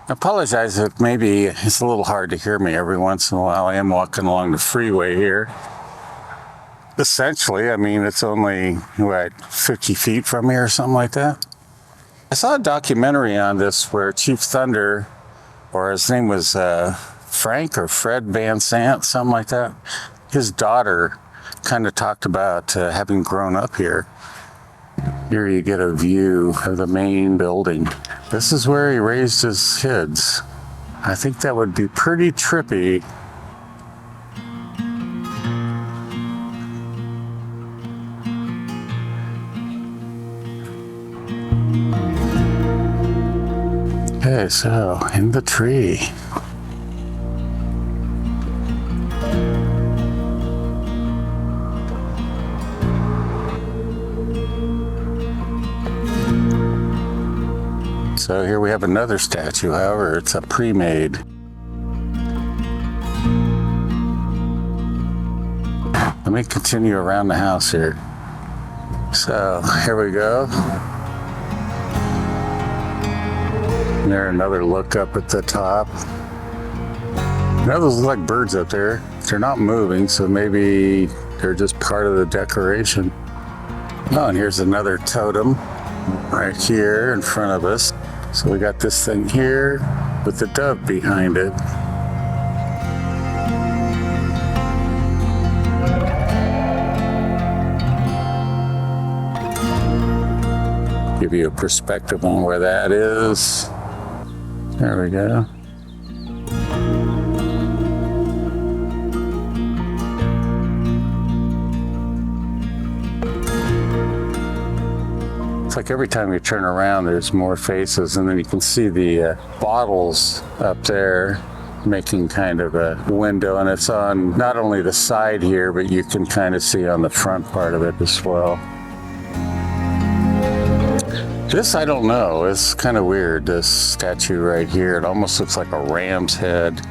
I apologize if maybe it's a little hard to hear me every once in a while. I am walking along the freeway here. Essentially, I mean, it's only, 50 feet from me or something like that. I saw a documentary on this where Chief Thunder, or his name was Frank or Fred Van Sant, something like that, his daughter kind of talked about having grown up here. Here you get a view of the main building. This is where he raised his kids. I think that would be pretty trippy. Okay, so in the tree. So here we have another statue, however, it's a pre-made. Let me continue around the house here. So here we go. And there, another look up at the top. Now those look like birds up there. They're not moving, so maybe they're just part of the decoration. Oh, and here's another totem right here in front of us. So we got this thing here with the dove behind it. Give you a perspective on where that is. There we go. It's like every time you turn around, there's more faces, and then you can see the bottles up there making kind of a window, and it's on not only the side here, but you can kind of see on the front part of it as well. This, I don't know, it's kind of weird, this statue right here. It almost looks like a ram's head.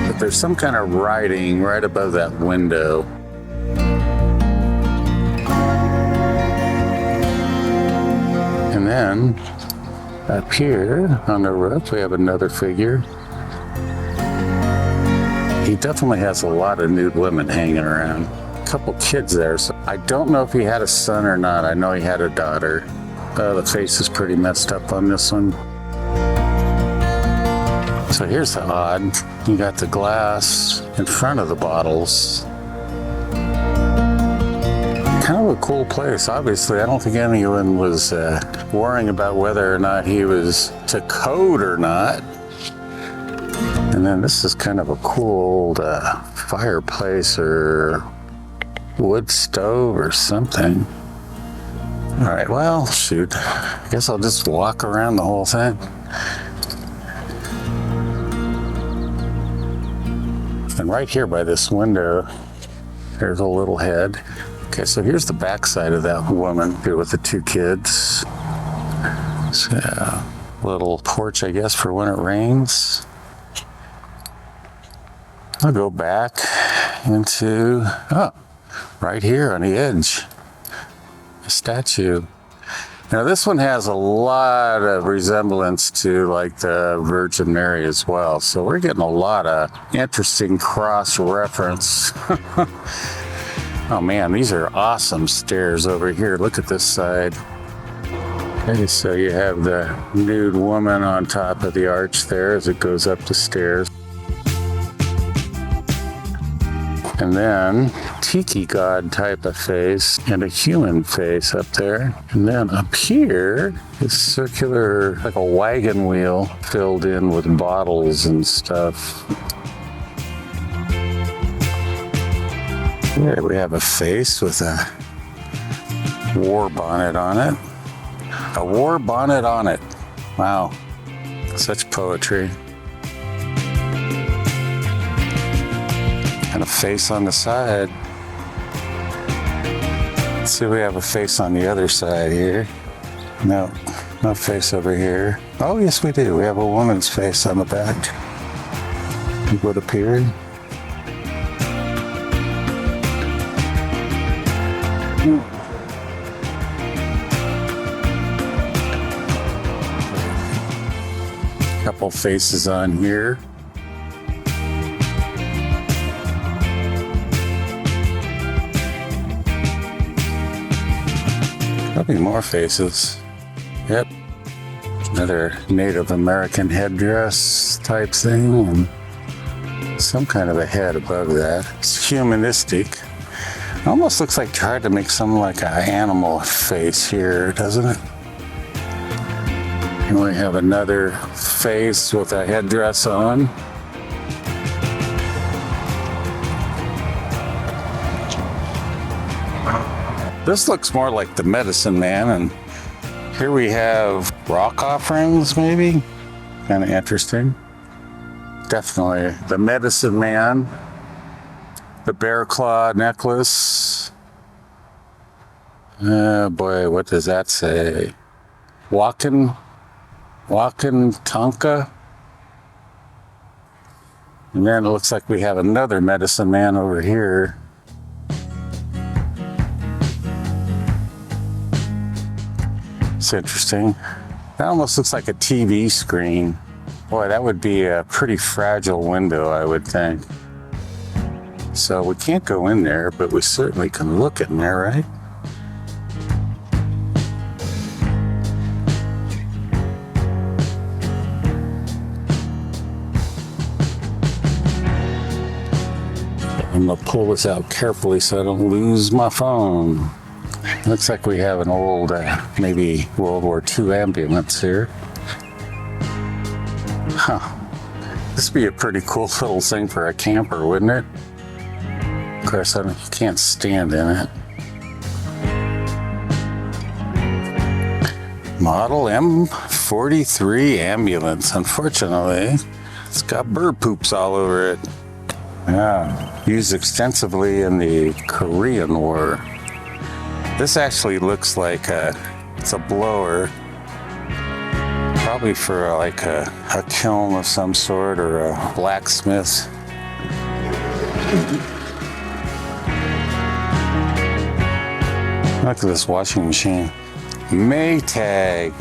But there's some kind of writing right above that window. And then up here on the roof, we have another figure. He definitely has a lot of nude women hanging around. A couple kids there, so I don't know if he had a son or not. I know he had a daughter. The face is pretty messed up on this one. So here's the odd. You got the glass in front of the bottles. Kind of a cool place. Obviously, I don't think anyone was worrying about whether or not he was to code or not. And then this is kind of a cool old fireplace or wood stove or something. All right, well, shoot. I guess I'll just walk around the whole thing. And right here by this window, there's a little head. Okay, so here's the backside of that woman here with the two kids. So, little porch, I guess, for when it rains. I'll go back into, right here on the edge, a statue. Now this one has a lot of resemblance to like the Virgin Mary as well. So we're getting a lot of interesting cross-reference. Oh man, these are awesome stairs over here. Look at this side. Okay, so you have the nude woman on top of the arch there as it goes up the stairs. And then tiki god type of face and a human face up there. And then up here is circular, like a wagon wheel filled in with bottles and stuff. Here we have a face with a war bonnet on it. A war bonnet on it. Wow, such poetry. And a face on the side. Let's see if we have a face on the other side here. No, no face over here. Oh, yes, we do. We have a woman's face on the back. It would appear. couple faces on here. Probably more faces. Yep. Another Native American headdress type thing, and some kind of a head above that. It's humanistic. It almost looks like tried to make something like an animal face here, doesn't it? And we have another face with a headdress on. This looks more like the medicine man, and here we have rock offerings, maybe? Kind of interesting. Definitely the medicine man, the bear claw necklace. Oh boy, what does that say? Walking Tonka. And then it looks like we have another medicine man over here. It's interesting. That almost looks like a TV screen. Boy, that would be a pretty fragile window, I would think. So we can't go in there, but we certainly can look in there, right? I'm gonna pull this out carefully so I don't lose my phone. Looks like we have an old, maybe World War II ambulance here. Huh. This would be a pretty cool little thing for a camper, wouldn't it? Of course, you can't stand in it. Model M43 ambulance. Unfortunately, it's got bird poops all over it. Yeah, used extensively in the Korean War. This actually looks like it's a blower, probably for like a kiln of some sort or a blacksmith. Look at this washing machine. Maytag.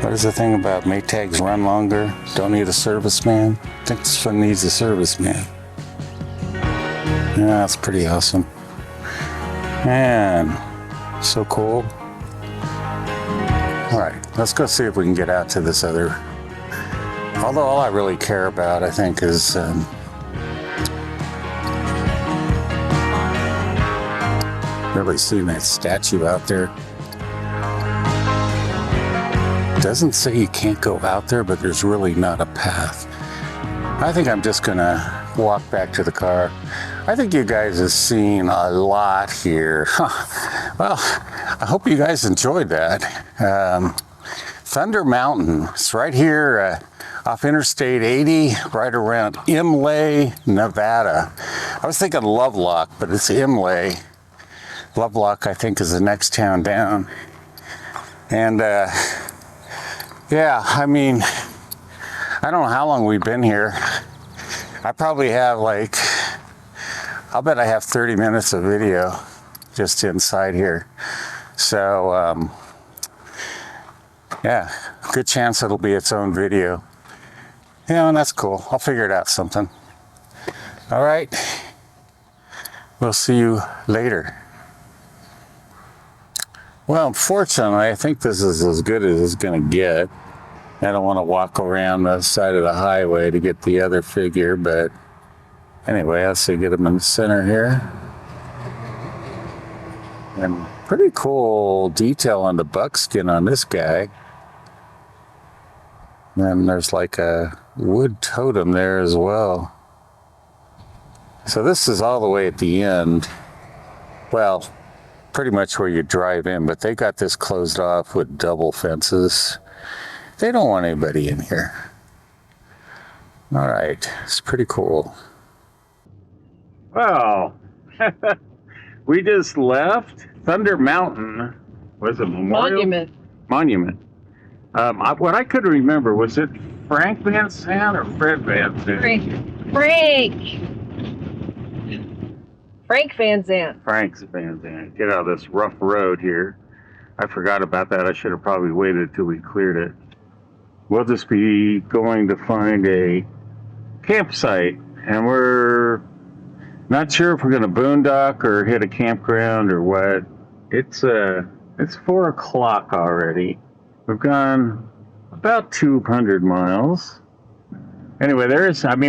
What is the thing about Maytags run longer? Don't need a serviceman? I think this one needs a serviceman. Yeah, that's pretty awesome. Man, so cool. All right, let's go see if we can get out to this other. Although all I really care about, I think, is really seeing that statue out there. Doesn't say you can't go out there, but there's really not a path. I think I'm just gonna walk back to the car. I think you guys have seen a lot here. Well, I hope you guys enjoyed that. Thunder Mountain. It's right here off Interstate 80, right around Imlay, Nevada. I was thinking Lovelock, but it's Imlay. Lovelock, I think, is the next town down. And yeah, I mean, I don't know how long we've been here. I probably have I'll bet I have 30 minutes of video just inside here. So, yeah, good chance it'll be its own video. Yeah, and that's cool. I'll figure it out something. All right. We'll see you later. Well, unfortunately, I think this is as good as it's going to get. I don't want to walk around the side of the highway to get the other figure, but anyway, let's see, get him in the center here. And pretty cool detail on the buckskin on this guy. And there's like a wood totem there as well. So this is all the way at the end. Well, pretty much where you drive in, but they got this closed off with double fences. They don't want anybody in here. All right, it's pretty cool. Well, we just left Thunder Mountain. Was it Memorial? Monument. What I couldn't remember, was it Frank Van Zandt or Fred Van Zandt? Frank Van Zandt. Frank's Van Zandt. Get out of this rough road here. I forgot about that. I should have probably waited till we cleared it. we'll just be going to find a campsite, and we're not sure if we're going to boondock or hit a campground or what. It's 4 o'clock already. We've gone about 200 miles. Anyway,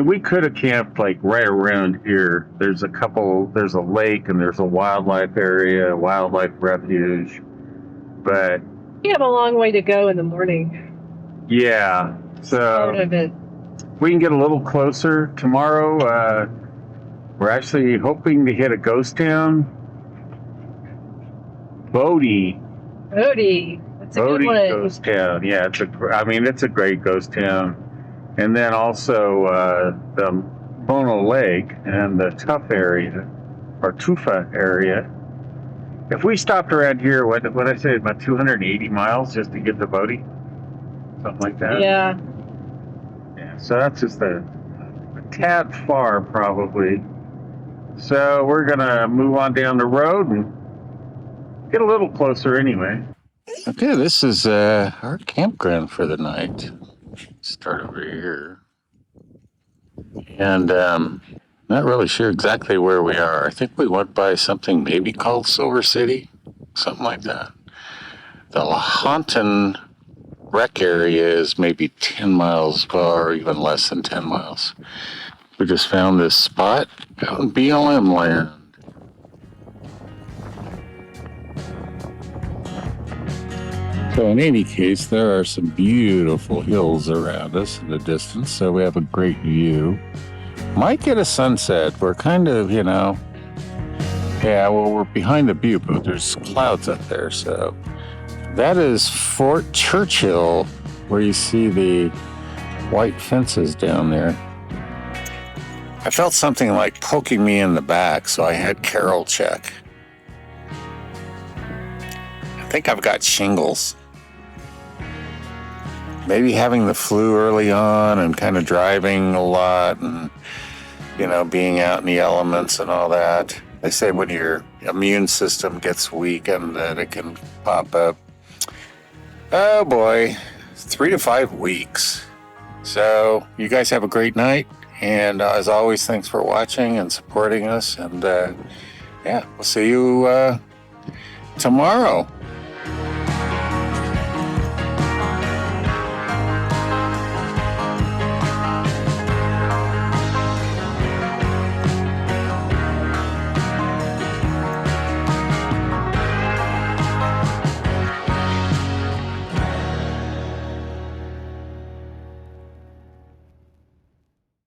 we could have camped like right around here. There's a lake and there's a wildlife area, wildlife refuge. But We have a long way to go in the morning. yeah, Part so of it. we can get a little closer tomorrow. We're actually hoping to hit a ghost town. Bodie. Bodie. That's a Bodie good one. ghost town. Yeah, it's a great ghost town. And then also the Mono Lake and the Tufa area. If we stopped around here, what I say, about 280 miles just to get to Bodie? Something like that? Yeah. Yeah, so that's just a tad far, probably. So we're going to move on down the road and get a little closer anyway. Okay, this is our campground for the night. Start over here. And not really sure exactly where we are. I think we went by something maybe called Silver City, something like that. The Lahontan rec area is maybe 10 miles far, or even less than 10 miles. We just found this spot out in BLM land. So in any case, there are some beautiful hills around us in the distance, so we have a great view. Might get a sunset. We're kind of, we're behind the butte, but there's clouds up there. So that is Fort Churchill, where you see the white fences down there. I felt something like poking me in the back, so I had Carol check. I think I've got shingles. Maybe having the flu early on and kind of driving a lot and, being out in the elements and all that. They say when your immune system gets weakened that it can pop up. Oh boy, 3 to 5 weeks. So you guys have a great night. And as always, thanks for watching and supporting us. And we'll see you tomorrow.